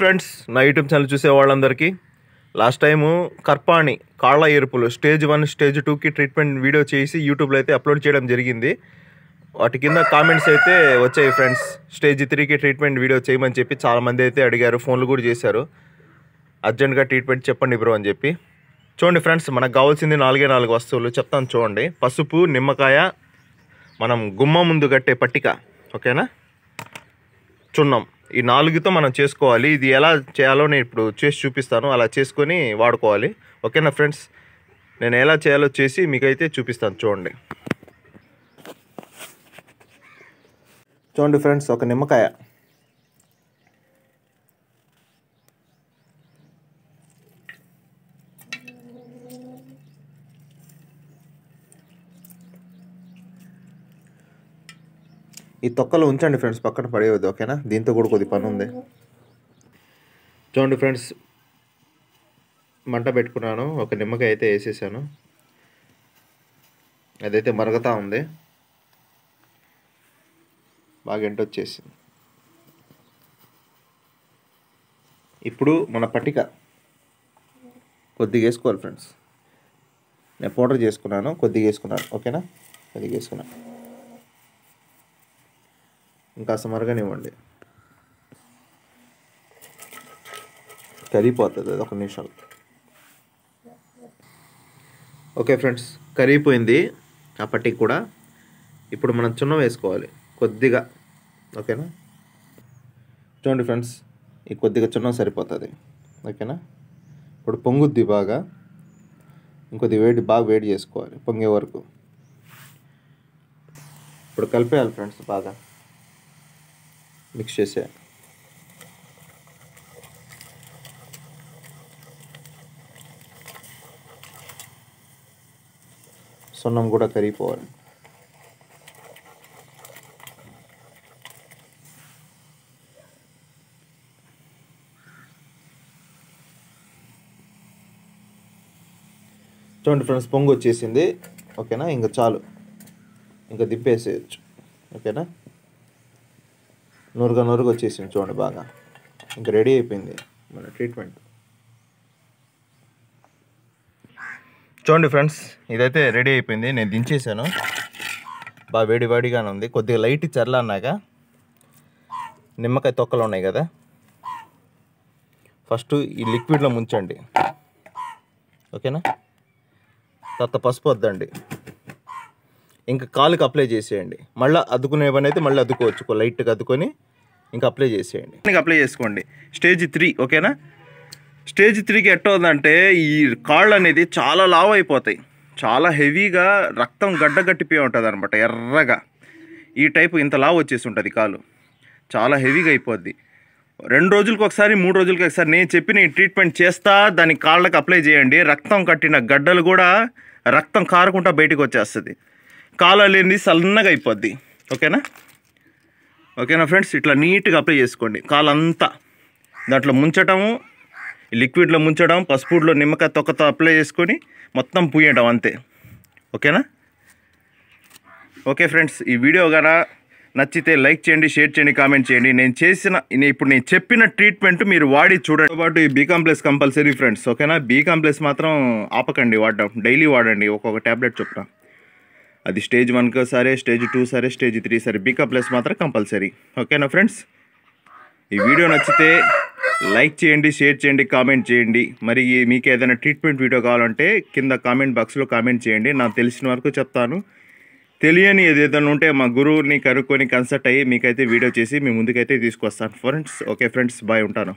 Friends, నా YouTube channel చూసే వాళ్ళందరికీ లాస్ట్ టైము కర్పాణి కాళ్ళ ఎరుపులు స్టేజ్ 1 స్టేజ్ 2కి ట్రీట్మెంట్ వీడియో చేసి యూట్యూబ్లో అయితే అప్లోడ్ చేయడం జరిగింది. వాటి కింద కామెంట్స్ అయితే వచ్చాయి ఫ్రెండ్స్. స్టేజ్ 3కి ట్రీట్మెంట్ వీడియో చేయమని చెప్పి చాలామంది అయితే అడిగారు, ఫోన్లు కూడా చేశారు. అర్జెంట్గా ట్రీట్మెంట్ చెప్పండి బ్రో అని చెప్పి. చూడండి ఫ్రెండ్స్, మనకు కావాల్సింది 4 వస్తువులు చెప్తాను చూడండి. పసుపు, నిమ్మకాయ, మనం గుమ్మ ముందు కట్టే పట్టిక, ఓకేనా, చున్నం, ఈ 4తో మనం చేసుకోవాలి. ఇది ఎలా చేయాలో నేను ఇప్పుడు చేసి చూపిస్తాను. అలా చేసుకొని వాడుకోవాలి, ఓకేనా ఫ్రెండ్స్. నేను ఎలా చేయాలో చేసి మీకైతే చూపిస్తాను చూడండి. చూడండి ఫ్రెండ్స్, ఒక నిమ్మకాయ, ఈ తొక్కలు ఉంచండి ఫ్రెండ్స్, పక్కన పడేయవద్దు, ఓకేనా. దీంతో కూడా కొద్ది పని ఉంది. చూడండి ఫ్రెండ్స్, మంట పెట్టుకున్నాను, ఒక నిమ్మకాయ అయితే వేసేసాను. అదైతే మరుగుతూ ఉంది, బాగా ఎంటొచ్చేసింది. ఇప్పుడు మన పట్టిక కొద్దిగా వేసుకోవాలి ఫ్రెండ్స్. నేను పౌడర్ చేసుకున్నాను, కొద్దిగా వేసుకున్నాను, ఓకేనా. కొద్దిగా వేసుకున్నాను, ఇంకా మరగనివ్వండి, కరిగిపోతుంది అది 1 నిమిషం. ఓకే ఫ్రెండ్స్, కరిగిపోయింది ఆ పట్టికి కూడా. ఇప్పుడు మనం చున్నం వేసుకోవాలి కొద్దిగా, ఓకేనా. చూడండి ఫ్రెండ్స్, ఈ కొద్దిగా చున్నం సరిపోతుంది, ఓకేనా. ఇప్పుడు పొంగుద్ది బాగా, ఇంకొద్ది బాగా వేడి చేసుకోవాలి పొంగే వరకు. ఇప్పుడు కలిపేయాలి ఫ్రెండ్స్, బాగా మిక్స్ చేసే. సున్నం కూడా కరిగిపోవాలి. చూడండి ఫ్రెండ్స్, పొంగు వచ్చేసింది, ఓకేనా. ఇంకా చాలు, ఇంకా దింపేసేయచ్చు, ఓకేనా. నూరుగా వచ్చేసింది చూడండి బాగా. ఇంకా రెడీ అయిపోయింది మన ట్రీట్మెంట్. చూడండి ఫ్రెండ్స్, ఇదైతే రెడీ అయిపోయింది. నేను దించేసాను, బాగా వేడిగానే ఉంది. కొద్దిగా లైట్ చర్లన్నాక నిమ్మకాయ తొక్కలు ఉన్నాయి కదా, ఫస్ట్ ఈ లిక్విడ్లో ముంచండి, ఓకేనా. తర్వాత పసుపు వద్దండి, ఇంకా కాలుకి అప్లై చేసేయండి. మళ్ళీ అద్దుకునే పని అయితే మళ్ళీ అద్దుకోవచ్చు, లైట్గా అద్దుకొని ఇంకా అప్లై చేసేయండి. ఇంకా అప్లై చేసుకోండి. స్టేజ్ 3, ఓకేనా. స్టేజ్ 3కి ఎట్టవుతుందంటే ఈ కాళ్ళు అనేది చాలా లావు అయిపోతాయి, చాలా హెవీగా రక్తం గడ్డగట్టిపోయి ఉంటుంది అనమాట, ఎర్రగా ఈ టైపు ఇంత లావు వచ్చేసి ఉంటుంది కాలు, చాలా హెవీగా అయిపోద్ది. 2 రోజులకు ఒకసారి 3 రోజులకి ఒకసారి నేను చెప్పిన ఈ ట్రీట్మెంట్ చేస్తా దాని కాళ్ళకి అప్లై చేయండి. రక్తం కట్టిన గడ్డలు కూడా రక్తం కారకుండా బయటకు వచ్చేస్తుంది, కాలు అనేది సన్నగా అయిపోద్ది, ఓకేనా ఫ్రెండ్స్. ఇట్లా నీట్గా అప్లై చేసుకోండి కాలంతా. దాంట్లో ముంచటము, లిక్విడ్లో ముంచడం, పసుపులో నిమ్మకాయ తొక్కతో అప్లై చేసుకొని మొత్తం పూయడం, అంతే, ఓకేనా. ఓకే ఫ్రెండ్స్, ఈ వీడియో కనుక నచ్చితే లైక్ చేయండి, షేర్ చేయండి, కామెంట్ చేయండి. ఇప్పుడు నేను చెప్పిన ట్రీట్మెంట్ మీరు వాడి చూడండి. పాటు ఈ బీ కాంప్లెక్స్ కంపల్సరీ ఫ్రెండ్స్, ఓకేనా. బీ కాంప్లెక్స్ మాత్రం ఆపకండి వాడడం, డైలీ వాడండి, ఒక్కొక్క ట్యాబ్లెట్ చొప్పున. అది స్టేజ్ 1 సరే, స్టేజ్ 2 సరే, స్టేజ్ 3 సరే, బీ కాంప్లెక్స్ మాత్రం కంపల్సరీ, ఓకేనా ఫ్రెండ్స్. ఈ వీడియో నచ్చితే లైక్ చేయండి, షేర్ చేయండి, కామెంట్ చేయండి. మరి మీకు ఏదైనా ట్రీట్మెంట్ వీడియో కావాలంటే కింద కామెంట్ బాక్స్లో కామెంట్ చేయండి, నాకు తెలిసిన వరకు చెప్తాను. తెలియని ఏదైనా ఉంటే మా గురువుని కనుక్కొని కన్సల్ట్ అయ్యి మీకైతే వీడియో చేసి మీ ముందుకైతే తీసుకొస్తాను ఫ్రెండ్స్. ఓకే ఫ్రెండ్స్, బాయ్, ఉంటాను.